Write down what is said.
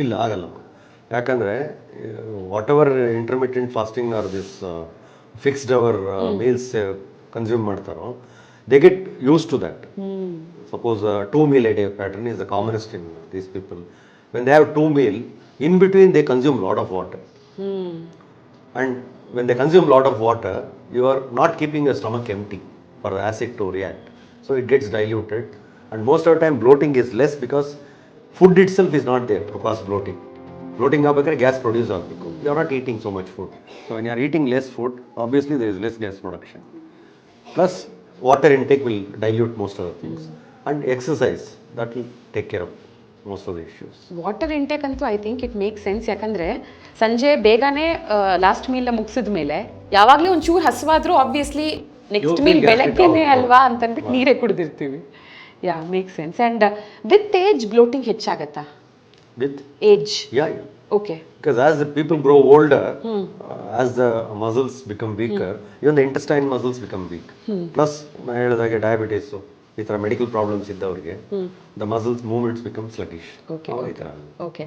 ಇಲ್ಲ ಆಗಲ್ಲ. ಯಾಕಂದರೆ whatever intermittent fasting or this fixed hour meals consume ಮಾಡ್ತಾರೋ they get used to that. Suppose a 2 meal a day pattern is the commonest in these people. When they have 2 meal, in between they consume lot of water. And when they consume lot of water, you are not keeping your stomach empty for the acid to react. So it gets diluted. And most of the time bloating is less because food itself is not there to cause bloating. Bloating ಆಗ್ಬೇಕಾದ್ರೆ gas produce ಆಗಬೇಕು. You are not eating so much food. So when you are eating less food, obviously there is less gas production. Plus water intake will dilute most of the things. And exercise, that will take care of most of the issues. Water intake ಅಂತೂ I think it make sense. ಯಾಕಂದರೆ ಸಂಜೆ ಬೇಗನೆ last meal ಮುಗಿಸಿದ ಮೇಲೆ ಯಾವಾಗಲೂ ಒಂಚೂರು ಹಸುವಾದರೂ obviously next meal ಬೆಳಗ್ಗೆನೇ ಅಲ್ವಾ ಅಂತಂದ್ಬಿಟ್ಟು ನೀರೇ ಕುಡಿದಿರ್ತೀವಿ. Yeah make sense. And with age bloating ಹೆಚ್ಚಾಗತ್ತಾ? With age? yeah. Okay. Because as the people grow older, as the muscles become weaker, even the intestine muscles become weak. Plus, ನಾನು ಹೇಳಿದಾಗೆ diabetes ಈ ಥರ ಮೆಡಿಕಲ್ ಪ್ರಾಬ್ಲಮ್ಸ್ ಇದ್ದವ್ರಿಗೆ the muscles movements become sluggish. Okay. ಈ ಥರ okay.